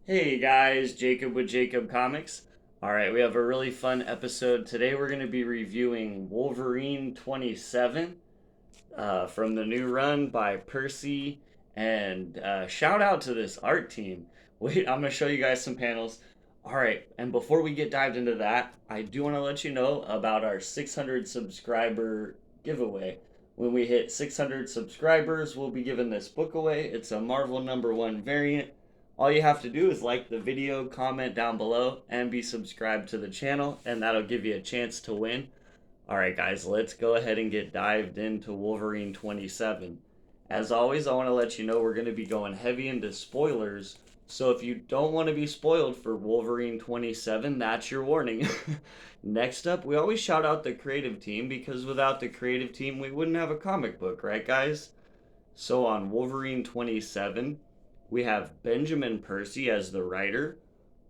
Hey guys, Jacob with Jacob Comics. All right, we have a really fun episode today. We're going to be reviewing Wolverine 27 from the new run by Percy. And shout out to this art team. Wait, I'm going to show you guys some panels. All right, and before we get dived into that, I do want to let you know about our 600 subscriber giveaway. When we hit 600 subscribers, we'll be giving this book away. It's a Marvel #1 variant. All you have to do is like the video, comment down below, and be subscribed to the channel, and that'll give you a chance to win. Alright, guys, let's go ahead and get dived into Wolverine 27. As always, I want to let you know we're going to be going heavy into spoilers, so if you don't want to be spoiled for Wolverine 27, that's your warning. Next up, we always shout out the creative team because without the creative team, we wouldn't have a comic book, right, guys? So on Wolverine 27, we have Benjamin Percy as the writer,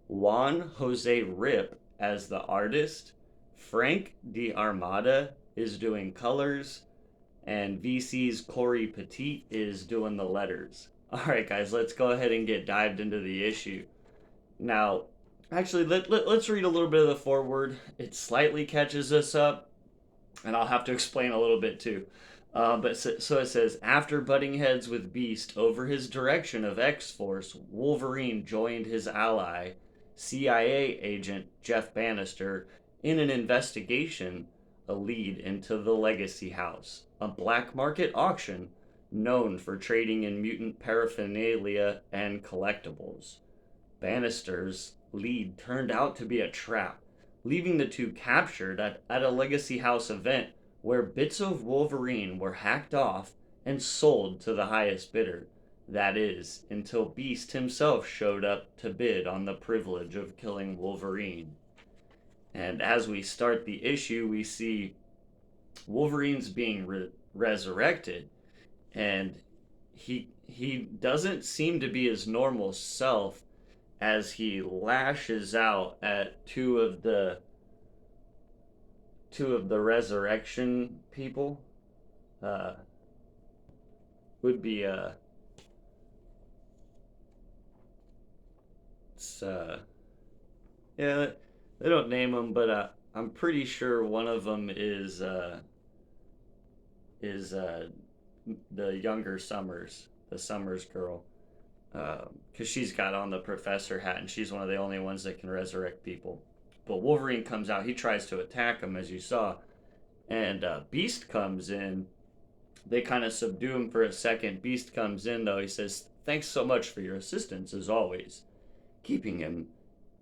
Juan Jose Rip as the artist, Frank D. Armada is doing colors, and VC's Corey Petit is doing the letters. Alright, guys, let's go ahead and get dived into the issue. Now, actually, let's read a little bit of the foreword. It slightly catches us up, and I'll have to explain a little bit too. So it says, after butting heads with Beast over his direction of X-Force, Wolverine joined his ally, CIA agent Jeff Bannister, in an investigation, a lead into the Legacy House, a black market auction known for trading in mutant paraphernalia and collectibles. Bannister's lead turned out to be a trap, leaving the two captured at a Legacy House event where bits of Wolverine were hacked off and sold to the highest bidder. That is, until Beast himself showed up to bid on the privilege of killing Wolverine. And as we start the issue, we see Wolverine's being resurrected, and he doesn't seem to be his normal self as he lashes out at two of the resurrection people. Uh, would be it's, yeah, they don't name them, but I'm pretty sure one of them is the younger Summers, the Summers girl, because she's got on the professor hat and she's one of the only ones that can resurrect people. But Wolverine comes out, he tries to attack him, as you saw, and Beast comes in. They kind of subdue him for a second. Beast comes in, though. He says, "Thanks so much for your assistance, as always. Keeping him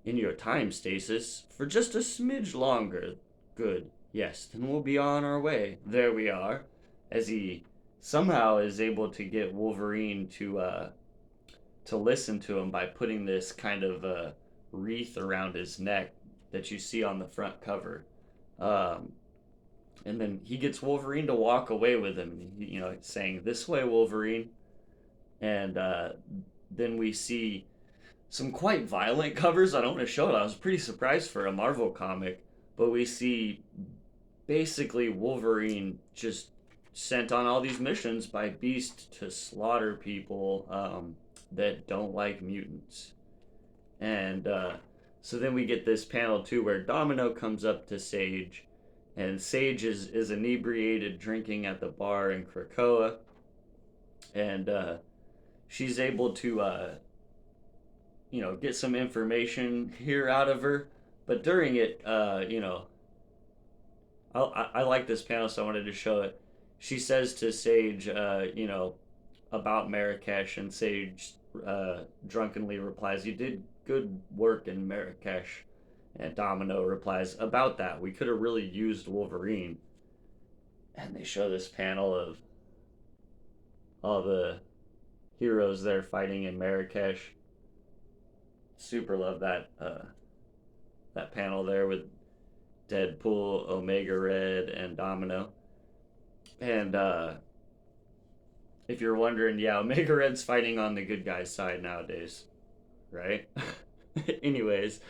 in your time stasis for just a smidge longer. Good. Yes, then we'll be on our way." There we are. As he somehow is able to get Wolverine to listen to him by putting this kind of wreath around his neck that you see on the front cover. Um, and then he gets Wolverine to walk away with him, saying, "This way, Wolverine." And then we see some quite violent covers. I don't want to show it. I was pretty surprised for a Marvel comic, but we see basically Wolverine just sent on all these missions by Beast to slaughter people that don't like mutants. And so then we get this panel too where Domino comes up to Sage, and Sage is inebriated drinking at the bar in Krakoa, and she's able to get some information here out of her. But during it, I like this panel, so I wanted to show it. She says to Sage, about Marrakesh, and Sage drunkenly replies, "You did good work in Marrakesh." And Domino replies, "About that, we could have really used Wolverine." And they show this panel of all the heroes there fighting in Marrakesh. Super love that panel there with Deadpool, Omega Red, and Domino. And if you're wondering, yeah, Omega Red's fighting on the good guy's side nowadays, right? Anyways,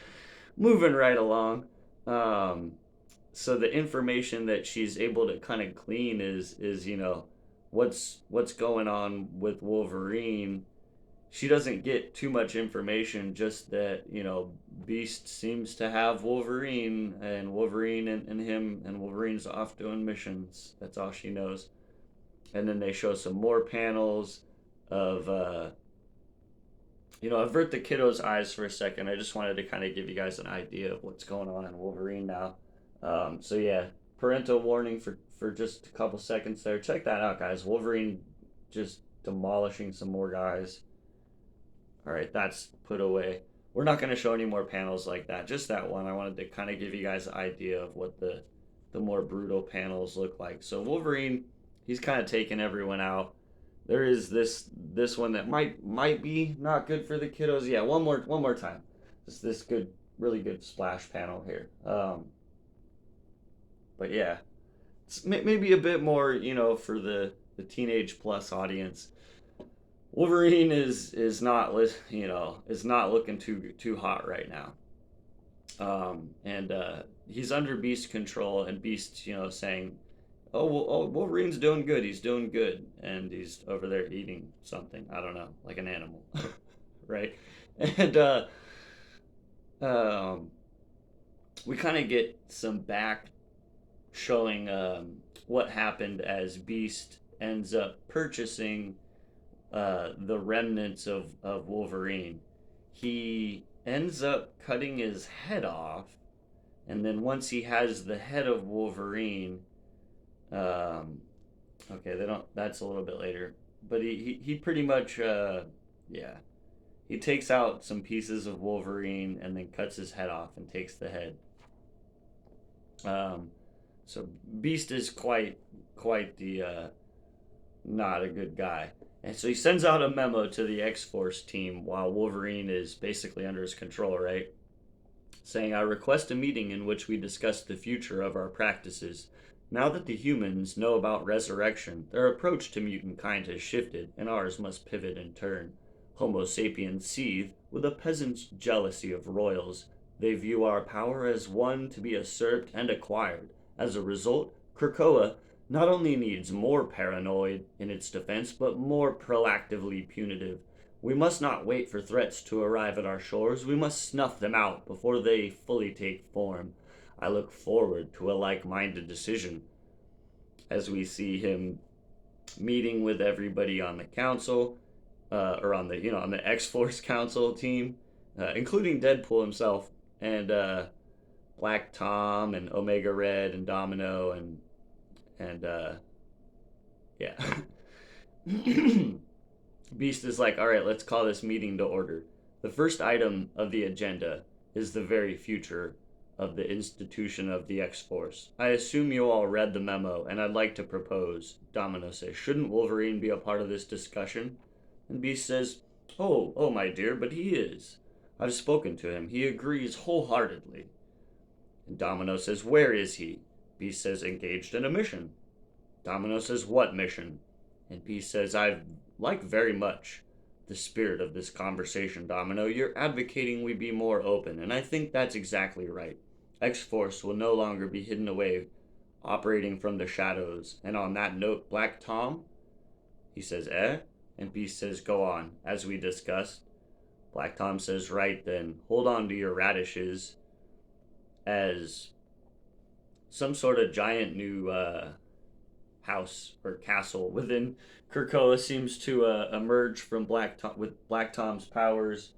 moving right along. Um, so the information that she's able to kind of glean is what's going on with Wolverine. she doesn't get too much information, just that, Beast seems to have Wolverine, and Wolverine and him, and Wolverine's off doing missions. That's all she knows. And then they show some more panels of, avert the kiddos' eyes for a second. I just wanted to kind of give you guys an idea of what's going on in Wolverine now. So yeah, parental warning for just a couple seconds there. Check that out, guys. Wolverine just demolishing some more guys. All right, that's put away. We're not going to show any more panels like that. Just that one. I wanted to kind of give you guys an idea of what the more brutal panels look like. So Wolverine, he's kind of taking everyone out. There is this one that might be not good for the kiddos. Yeah, one more time. Just this good, really good splash panel here. But yeah, it's maybe a bit more, for the teenage plus audience. Wolverine is not is not looking too hot right now. And he's under Beast control, and Beast, saying, "Oh, well, Wolverine's doing good. He's doing good," and he's over there eating something. I don't know, like an animal, right? And um, we kind of get some back showing what happened as Beast ends up purchasing the remnants of Wolverine. He ends up cutting his head off, and then once he has the head of Wolverine, okay, they don't. That's a little bit later, but he pretty much yeah, he takes out some pieces of Wolverine and then cuts his head off and takes the head. Um, so Beast is quite the not a good guy. And so he sends out a memo to the X-Force team while Wolverine is basically under his control, right? Saying, "I request a meeting in which we discuss the future of our practices. Now that the humans know about resurrection, their approach to mutant kind has shifted, and ours must pivot in turn. Homo sapiens seethe with a peasant's jealousy of royals. They view our power as one to be usurped and acquired. As a result, Krakoa not only needs more paranoid in its defense, but more proactively punitive. We must not wait for threats to arrive at our shores. We must snuff them out before they fully take form. I look forward to a like-minded decision." As we see him meeting with everybody on the council, or on the X-Force council team, including Deadpool himself, and Black Tom and Omega Red and Domino and yeah. Beast is like, "All right, let's call this meeting to order. The first item of the agenda is the very future of the institution of the X-Force. I assume you all read the memo, and I'd like to propose," Domino says, "shouldn't Wolverine be a part of this discussion?" And Beast says, "Oh, my dear, but he is. I've spoken to him. He agrees wholeheartedly." And Domino says, "Where is he?" Beast says, "Engaged in a mission." Domino says, "What mission?" And Beast says, "I like very much the spirit of this conversation, Domino. You're advocating we be more open, and I think that's exactly right. X-Force will no longer be hidden away, operating from the shadows. And on that note, Black Tom," he says, "Eh?" And Beast says, "Go on, as we discussed." Black Tom says, "Right then, hold on to your radishes," as some sort of giant new house or castle within Krakoa seems to emerge from with Black Tom's powers.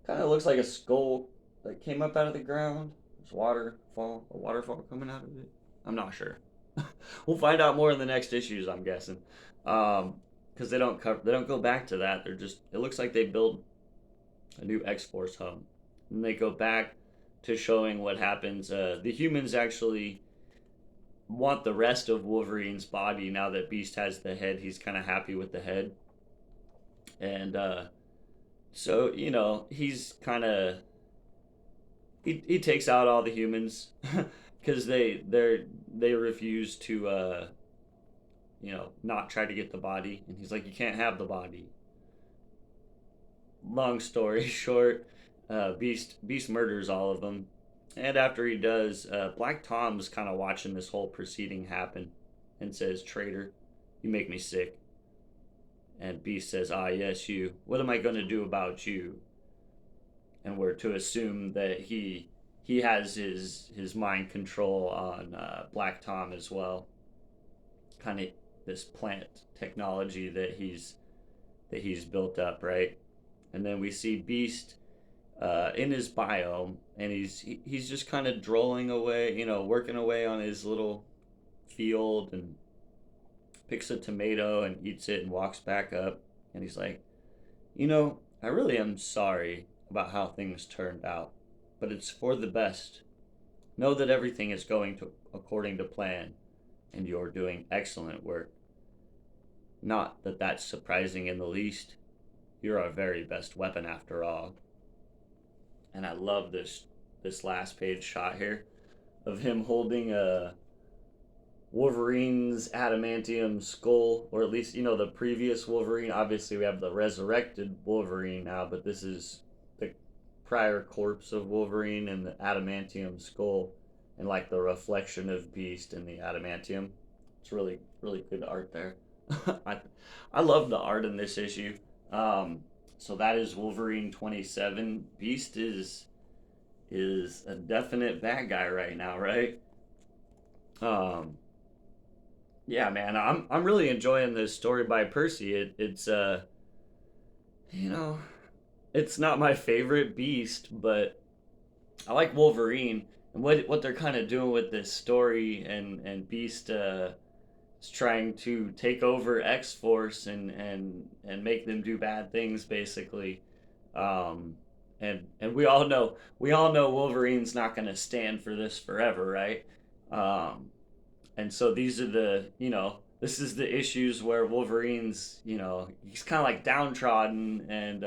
Kind of looks like a skull that came up out of the ground. There's a waterfall coming out of it. I'm not sure. We'll find out more in the next issues, I'm guessing, because they don't go back to that. It looks like they build a new X-Force home, and they go back to showing what happens. The humans actually want the rest of Wolverine's body now that Beast has the head. He's kind of happy with the head, and so he's kind of he takes out all the humans because they refuse to not try to get the body, and he's like, "You can't have the body." Long story short, Beast murders all of them. And after he does, Black Tom's kind of watching this whole proceeding happen and says, "Traitor, you make me sick." and Beast says, "Ah, yes, you. What am I going to do about you?" And we're to assume that he has his mind control on Black Tom as well, kind of this plant technology that he's built up, right? And then we see Beast in his biome, and he's just kind of drolling away, working away on his little field, and picks a tomato and eats it and walks back up, and he's like, I really am sorry about how things turned out, but it's for the best. Know that everything is going to according to plan, and you're doing excellent work. Not that that's surprising in the least. You're our very best weapon after all. And I love this last page shot here of him holding a Wolverine's adamantium skull, or at least the previous Wolverine. Obviously, we have the resurrected Wolverine now, but this is the prior corpse of Wolverine and the adamantium skull, and like the reflection of Beast in the adamantium. It's really really good art there. I I love the art in this issue. So that is Wolverine 27. Beast is a definite bad guy right now, right? Um, yeah, man, I'm really enjoying this story by Percy. It's you know, it's not my favorite Beast, but I like Wolverine and what they're kind of doing with this story, and Beast is trying to take over X Force and make them do bad things, basically. Um, and we all know Wolverine's not going to stand for this forever, right? Um, and so these are this is the issues where Wolverine's, he's kind of like downtrodden, and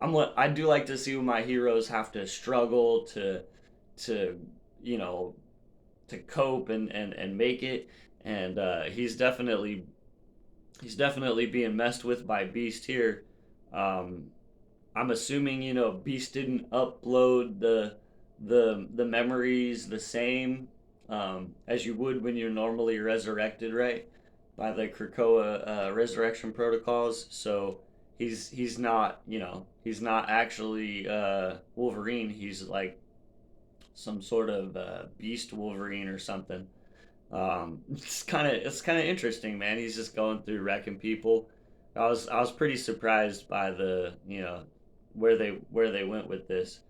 I do like to see when my heroes have to struggle to you know to cope and make it, and he's definitely being messed with by Beast here. Um, I'm assuming Beast didn't upload the memories the same as you would when you're normally resurrected, right? By the Krakoa resurrection protocols. So he's not actually Wolverine. He's like some sort of Beast Wolverine or something. It's kind of interesting, man. He's just going through wrecking people. I was pretty surprised by the where they went with this.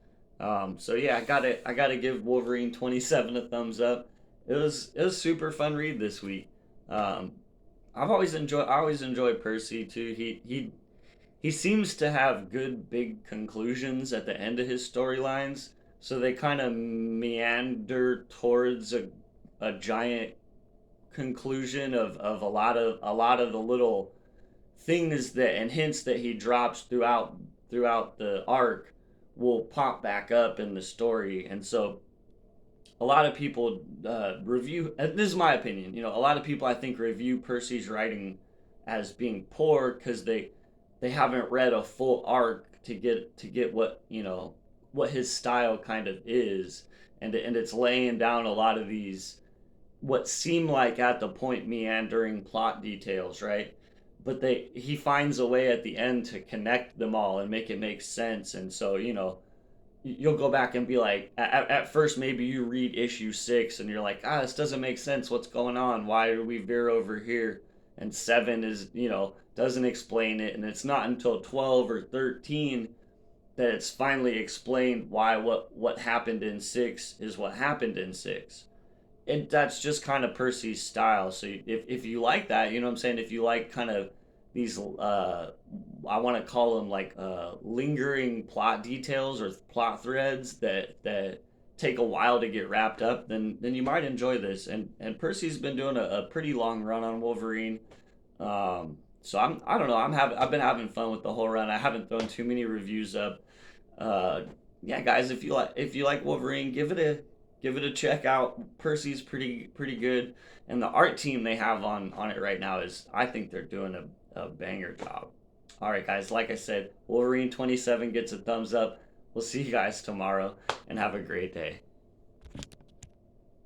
So yeah, I gotta give Wolverine 27 a thumbs up. It was super fun read this week. Um, I always enjoy Percy too. He seems to have good big conclusions at the end of his storylines, so they kind of meander towards a giant conclusion of a lot of the little things that and hints that he drops throughout the arc will pop back up in the story. And so a lot of people review, and this is my opinion, a lot of people I think review Percy's writing as being poor because they haven't read a full arc to get what his style kind of is, and it's laying down a lot of these what seem like at the point meandering plot details, right? But he finds a way at the end to connect them all and make it make sense. And so you'll go back and be like, at first maybe you read issue 6 and you're like, this doesn't make sense, what's going on, why do we veer over here? And 7 is doesn't explain it, and it's not until 12 or 13 that it's finally explained why what happened in 6 is what happened in 6. And that's just kind of Percy's style. So if you like that, you know what I'm saying, if you like kind of these I want to call them like lingering plot details or plot threads that take a while to get wrapped up, then you might enjoy this. And Percy's been doing a pretty long run on Wolverine. So I don't know, I've been having fun with the whole run. I haven't thrown too many reviews up. Uh, yeah, guys, if you like Wolverine, give it a check out. Percy's pretty good, and the art team they have on it right now is, I think they're doing a banger job. All right, guys, like I said, Wolverine 27 gets a thumbs up. We'll see you guys tomorrow, and have a great day.